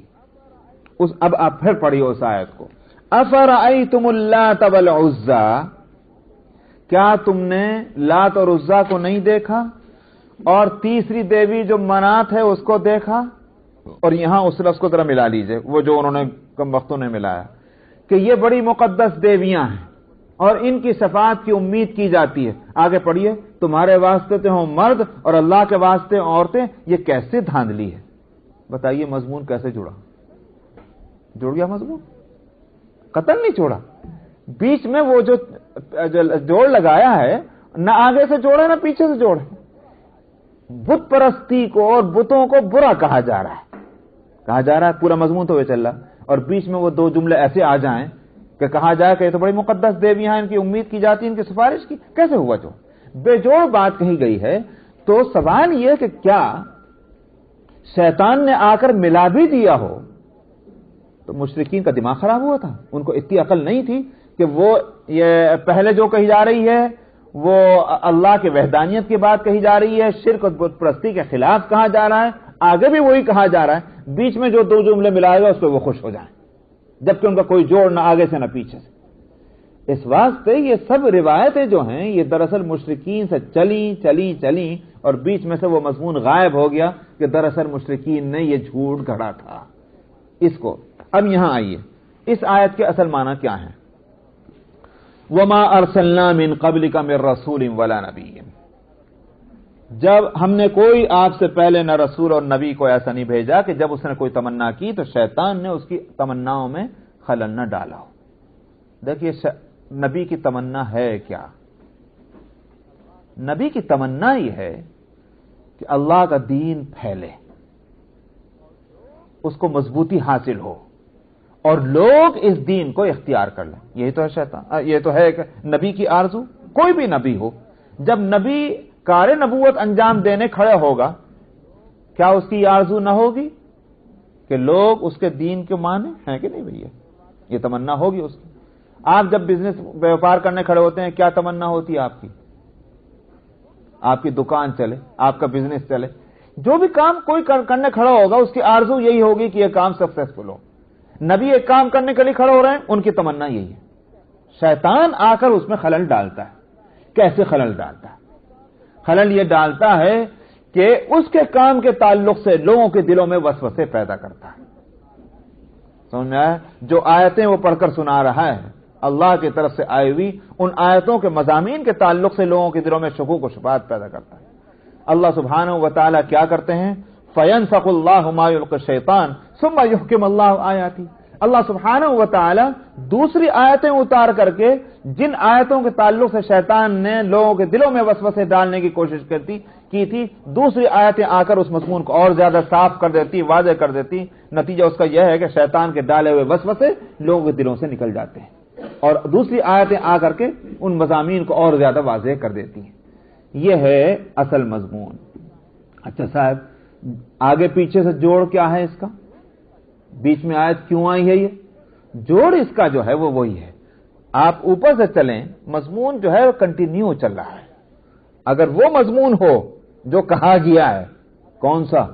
Speaker 1: اب آپ پھر پڑھیے اس آیت کو، افرأیتم اللات والعزی، کیا تم نے لات اور عزا کو نہیں دیکھا اور تیسری دیوی جو منات ہے اس کو دیکھا؟ اور یہاں اس لفظ کو ذرا ملا لیجئے، وہ جو انہوں نے کم وقتوں نے ملایا، کہ یہ بڑی مقدس دیویاں ہیں اور ان کی شفاعت کی امید کی جاتی ہے۔ آگے پڑھیے، تمہارے واسطے تو ہوں مرد اور اللہ کے واسطے عورتیں، یہ کیسے دھاندلی ہے؟ بتائیے مضمون کیسے جڑا؟ جڑ گیا مضمون، قطعاً نہیں چھوڑا۔ بیچ میں وہ جو جوڑ لگایا ہے، نہ آگے سے جوڑے نہ پیچھے سے جوڑے۔ بت پرستی کو اور بتوں کو برا کہا جا رہا ہے، پورا مضمون تو یہ چل رہا، اور بیچ میں وہ دو جملے ایسے آ جائیں کہ کہا جائے کہ یہ تو بڑی مقدس دیویاں ہیں، ان کی امید کی جاتی ہے، ان کی سفارش کی، کیسے ہوا؟ جو بے جوڑ بات کہی گئی ہے۔ تو سوال یہ کہ کیا شیطان نے آ کر ملا بھی دیا ہو تو مشرکین کا دماغ خراب ہوا تھا، ان کو اتنی عقل نہیں تھی کہ وہ یہ پہلے جو کہی جا رہی ہے وہ اللہ کی وحدانیت کی بات کہی جا رہی ہے، شرک اور بت پرستی کے خلاف کہا جا رہا ہے، آگے بھی وہی کہا جا رہا ہے، بیچ میں جو دو جملے ملائے گا اس پہ وہ خوش ہو جائیں، جبکہ ان کا کوئی جوڑ نہ آگے سے نہ پیچھے سے۔ اس واسطے یہ سب روایتیں جو ہیں یہ دراصل مشرکین سے چلی اور بیچ میں سے وہ مضمون غائب ہو گیا کہ دراصل مشرکین نے یہ جھوٹ گھڑا تھا۔ اس کو اب یہاں آئیے، اس آیت کے اصل معنی کیا ہے؟ وما ارسلنا من قبلک من رسول ولا نبی، جب ہم نے کوئی آپ سے پہلے نہ رسول اور نبی کو ایسا نہیں بھیجا کہ جب اس نے کوئی تمنا کی تو شیطان نے اس کی تمناؤں میں خلل نہ ڈالا ہو۔ دیکھیے نبی کی تمنا ہے کیا؟ نبی کی تمنا یہ ہے کہ اللہ کا دین پھیلے، اس کو مضبوطی حاصل ہو اور لوگ اس دین کو اختیار کر لیں۔ یہی تو ہے شیطان، یہ تو ہے کہ نبی کی آرزو، کوئی بھی نبی ہو، جب نبی کار نبوت انجام دینے کھڑے ہوگا، کیا اس کی آرزو نہ ہوگی کہ لوگ اس کے دین کو مانیں؟ ہیں کہ نہیں بھیا؟ یہ تمنا ہوگی اس کی۔ آپ جب بزنس ویوپار کرنے کھڑے ہوتے ہیں کیا تمنا ہوتی ہے آپ کی؟ آپ کی دکان چلے، آپ کا بزنس چلے، جو بھی کام کوئی کرنے کھڑا ہوگا اس کی آرزو یہی ہوگی کہ یہ کام سکسیسفل ہو۔ نبی ایک کام کرنے کے لیے کھڑے ہو رہے ہیں، ان کی تمنا یہی ہے۔ شیطان آ کر اس میں خلل ڈالتا ہے۔ کیسے خلل ڈالتا ہے؟ خلل یہ ڈالتا ہے کہ اس کے کام کے تعلق سے لوگوں کے دلوں میں وسوسے پیدا کرتا ہے۔ سمجھ میں آیا؟ جو آیتیں وہ پڑھ کر سنا رہا ہے اللہ کی طرف سے آئی ہوئی، ان آیتوں کے مضامین کے تعلق سے لوگوں کے دلوں میں شکوک و شبہات پیدا کرتا ہے۔ اللہ سبحانہ و تعالیٰ کیا کرتے ہیں؟ فَيَنْسَخُ اللَّهُ مَا يُلْقِي الشَّيْطَانُ ثُمَّ يُحْكِمُ اللَّهُ آيَاتِهِ، اللہ سبحانہ و تعالیٰ دوسری آیتیں اتار کر کے جن آیتوں کے تعلق سے شیطان نے لوگوں کے دلوں میں وسوسے ڈالنے کی کوشش کی تھی، دوسری آیتیں آ کر اس مضمون کو اور زیادہ صاف کر دیتی، واضح کر دیتی۔ نتیجہ اس کا یہ ہے کہ شیطان کے ڈالے ہوئے وسوسے لوگوں کے دلوں سے نکل جاتے ہیں، اور دوسری آیتیں آ کر کے ان مضامین کو اور زیادہ واضح کر دیتی ہیں۔ یہ ہے اصل مضمون۔ اچھا صاحب، آگے پیچھے سے جوڑ کیا ہے اس کا؟ بیچ میں آیت کیوں آئی ہے؟ یہ جوڑ اس کا جو ہے وہ وہی ہے۔ آپ اوپر سے چلیں، مضمون جو ہے وہ کنٹینیو چل رہا ہے۔ اگر وہ مضمون ہو جو کہا گیا ہے کون سا؟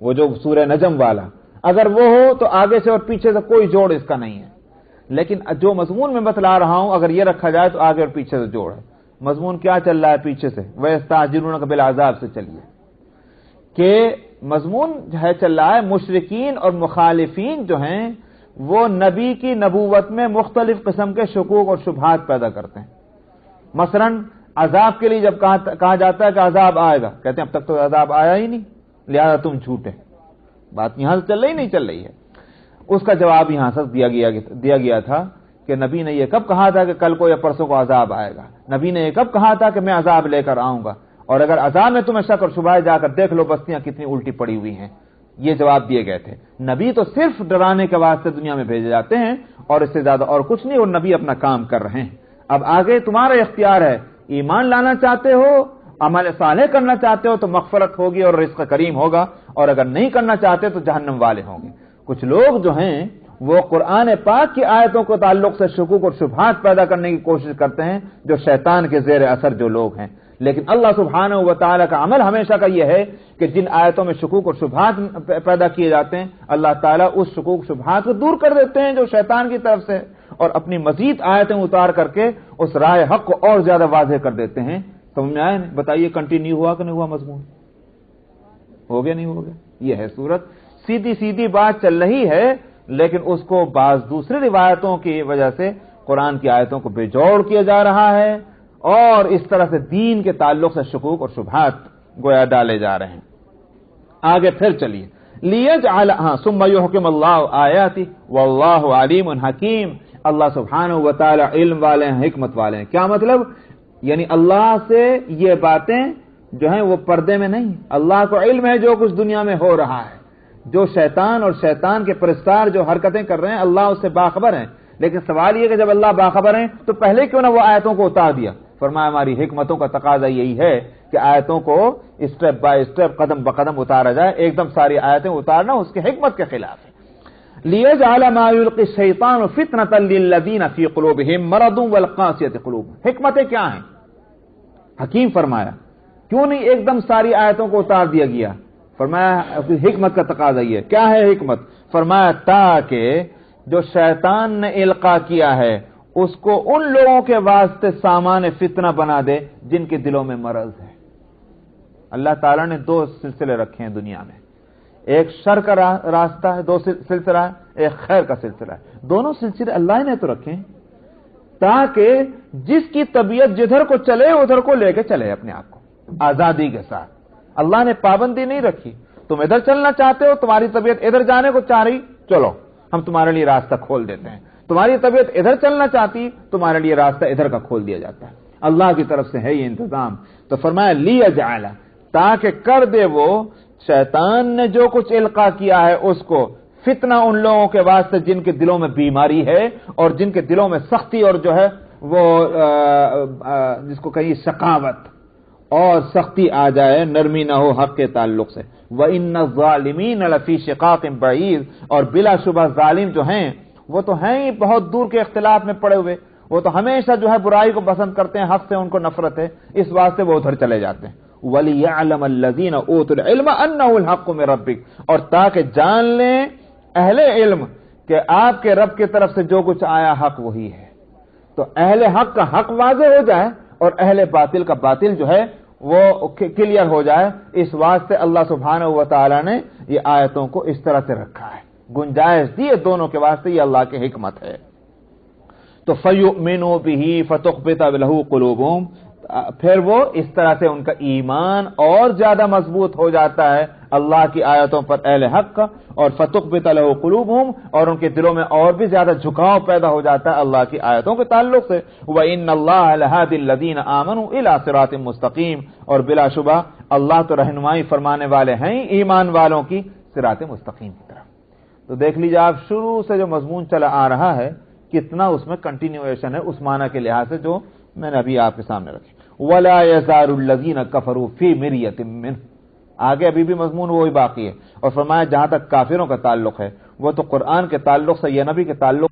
Speaker 1: وہ جو سورہ نجم والا، اگر وہ ہو تو آگے سے اور پیچھے سے کوئی جوڑ اس کا نہیں ہے، لیکن جو مضمون میں بتلا رہا ہوں اگر یہ رکھا جائے تو آگے اور پیچھے سے جوڑ ہے۔ مضمون کیا چل رہا ہے پیچھے سے؟ وَيَسْتَعْجِلُونَكَ بِالْعَذَابِ سے چلیے کہ مضمون ہے چل رہا ہے مشرکین اور مخالفین جو ہیں وہ نبی کی نبوت میں مختلف قسم کے شکوک اور شبہات پیدا کرتے ہیں۔ مثلا عذاب کے لیے جب کہا جاتا ہے کہ عذاب آئے گا، کہتے ہیں اب تک تو عذاب آیا ہی نہیں، لہذا تم جھوٹے۔ بات یہاں سے چل رہی نہیں چل رہی ہے؟ اس کا جواب یہاں سے دیا گیا تھا کہ نبی نے یہ کب کہا تھا کہ کل کو یا پرسوں کو عذاب آئے گا؟ نبی نے یہ کب کہا تھا کہ میں عذاب لے کر آؤں گا؟ اور اگر عذاب میں تمہیں شک اور شبہ ہے جا کر دیکھ لو بستیاں کتنی الٹی پڑی ہوئی ہیں۔ یہ جواب دیے گئے تھے۔ نبی تو صرف ڈرانے کے واسطے دنیا میں بھیجے جاتے ہیں اور اس سے زیادہ اور کچھ نہیں، اور نبی اپنا کام کر رہے ہیں۔ اب آگے تمہارا اختیار ہے، ایمان لانا چاہتے ہو، عمل صالح کرنا چاہتے ہو تو مغفرت ہوگی اور رزق کریم ہوگا، اور اگر نہیں کرنا چاہتے تو جہنم والے ہوں گے۔ کچھ لوگ جو ہیں وہ قرآن پاک کی آیتوں کو تعلق سے شکوک اور شبہات پیدا کرنے کی کوشش کرتے ہیں، جو شیطان کے زیر اثر جو لوگ ہیں۔ لیکن اللہ سبحانہ و تعالیٰ کا عمل ہمیشہ کا یہ ہے کہ جن آیتوں میں شکوک اور شبہات پیدا کیے جاتے ہیں، اللہ تعالیٰ اس شکوک شبہات کو دور کر دیتے ہیں جو شیطان کی طرف سے، اور اپنی مزید آیتیں اتار کر کے اس راہ حق کو اور زیادہ واضح کر دیتے ہیں۔ سمجھ میں آیا نہیں؟ بتائیے کنٹینیو ہوا کہ نہیں ہوا؟ مضمون ہو گیا نہیں ہو گیا؟ یہ ہے صورت، سیدھی سیدھی بات چل رہی ہے، لیکن اس کو بعض دوسری روایتوں کی وجہ سے قرآن کی آیتوں کو بے جوڑ کیا جا رہا ہے، اور اس طرح سے دین کے تعلق سے شکوک اور شبہات گویا ڈالے جا رہے ہیں۔ آگے پھر چلیے، لیجعل ثم یحکم اللہ آیاتہ واللہ علیم حکیم۔ اللہ سبحانہ و تعالی علم والے ہیں، حکمت والے ہیں۔ کیا مطلب؟ یعنی اللہ سے یہ باتیں جو ہیں وہ پردے میں نہیں، اللہ کو علم ہے جو کچھ دنیا میں ہو رہا ہے، جو شیطان اور شیطان کے پرستار جو حرکتیں کر رہے ہیں اللہ اس سے باخبر ہیں۔ لیکن سوال یہ کہ جب اللہ باخبر ہیں تو پہلے کیوں نہ وہ آیتوں کو اتار دیا؟ فرمایا ہماری حکمتوں کا تقاضا یہی ہے کہ آیتوں کو اسٹیپ بائی اسٹیپ قدم بقدم اتارا جائے، ایک دم ساری آیتیں اتارنا اس کے حکمت کے خلاف ہے۔ لِيَجْعَلَ مَا يُلْقِي الشَّيْطَانُ فِتْنَةً لِّلَّذِينَ فِي قُلُوبِهِم مَّرَضٌ وَالْقَاسِيَةِ قُلُوبُهُمْ۔ حکمتیں کیا ہیں؟ حکیم فرمایا کیوں نہیں ایک دم ساری آیتوں کو اتار دیا گیا؟ فرمایا حکمت کا تقاضا یہ کیا ہے حکمت؟ فرمایا تاکہ جو شیطان نے القا کیا ہے اس کو ان لوگوں کے واسطے سامان فتنہ بنا دے جن کے دلوں میں مرض ہے۔ اللہ تعالیٰ نے دو سلسلے رکھے ہیں دنیا میں، ایک شر کا راستہ ہے، دو سلسلہ ہے، ایک خیر کا سلسلہ ہے۔ دونوں سلسلے اللہ نے تو رکھے ہیں تاکہ جس کی طبیعت جدھر کو چلے ادھر کو لے کے چلے اپنے آپ کو آزادی کے ساتھ۔ اللہ نے پابندی نہیں رکھی، تم ادھر چلنا چاہتے ہو، تمہاری طبیعت ادھر جانے کو چاہ رہی، چلو ہم تمہارے لیے راستہ کھول دیتے ہیں۔ تمہاری طبیعت ادھر چلنا چاہتی، تمہارے لیے راستہ ادھر کا کھول دیا جاتا ہے۔ اللہ کی طرف سے ہے یہ انتظام۔ تو فرمایا لیجعل، تاکہ کر دے وہ شیطان نے جو کچھ القا کیا ہے اس کو فتنہ ان لوگوں کے واسطے جن کے دلوں میں بیماری ہے اور جن کے دلوں میں سختی اور جو ہے وہ جس کو کہیں شقاوت اور سختی آ جائے، نرمی نہ ہو حق کے تعلق سے۔ وَإِنَّ الظَّالِمِينَ لَفِي شِقَاقٍ بَعِيدٍ، اور بلا شبہ ظالم جو ہیں وہ تو ہیں ہی بہت دور کے اختلاف میں پڑے ہوئے، وہ تو ہمیشہ جو ہے برائی کو پسند کرتے ہیں، حق سے ان کو نفرت ہے، اس واسطے وہ ادھر چلے جاتے ہیں۔ وَلِيَعْلَمَ الَّذِينَ أُوتُوا الْعِلْمَ أَنَّهُ الْحَقُّ مِن رَّبِّكَ، اور تاکہ جان لیں اہل علم کہ آپ کے رب کی طرف سے جو کچھ آیا حق وہی ہے۔ تو اہل حق کا حق واضح ہو جائے اور اہل باطل کا باطل جو ہے وہ کلیئر ہو جائے، اس واسطے اللہ سبحانہ و تعالی نے یہ آیتوں کو اس طرح سے رکھا ہے، گنجائش دی ہے دونوں کے واسطے، یہ اللہ کی حکمت ہے۔ تو فَيُؤْمِنُوا بِهِ فَتُخْبِتَ لَهُ قُلُوبُهُمْ، پھر وہ اس طرح سے ان کا ایمان اور زیادہ مضبوط ہو جاتا ہے اللہ کی آیتوں پر اہل حق کا، اور فَتُخْبِتَ لَهُ قُلُوبُهُمْ، اور ان کے دلوں میں اور بھی زیادہ جھکاؤ پیدا ہو جاتا ہے اللہ کی آیتوں کے تعلق سے۔ وَإِنَّ اللَّهَ لَهَادِ الَّذِينَ آمَنُوا إِلَى صِرَاطٍ مُسْتَقِيمٍ، اور بلا شبہ اللہ تو رہنمائی فرمانے والے ہیں ایمان والوں کی صراط مستقیم کی طرف۔ تو دیکھ لیجیے آپ شروع سے جو مضمون چلا آ رہا ہے کتنا اس میں کنٹینیویشن ہے اس معنی کے لحاظ سے جو میں نے ابھی آپ کے سامنے رکھی۔ وَلَا يَزَالُ الَّذِينَ كَفَرُوا فِي مِرْيَةٍ مِّنْهُ، آگے ابھی بھی مضمون وہی باقی ہے، اور فرمایا جہاں تک کافروں کا تعلق ہے وہ تو قرآن کے تعلق سے یا نبی کے تعلق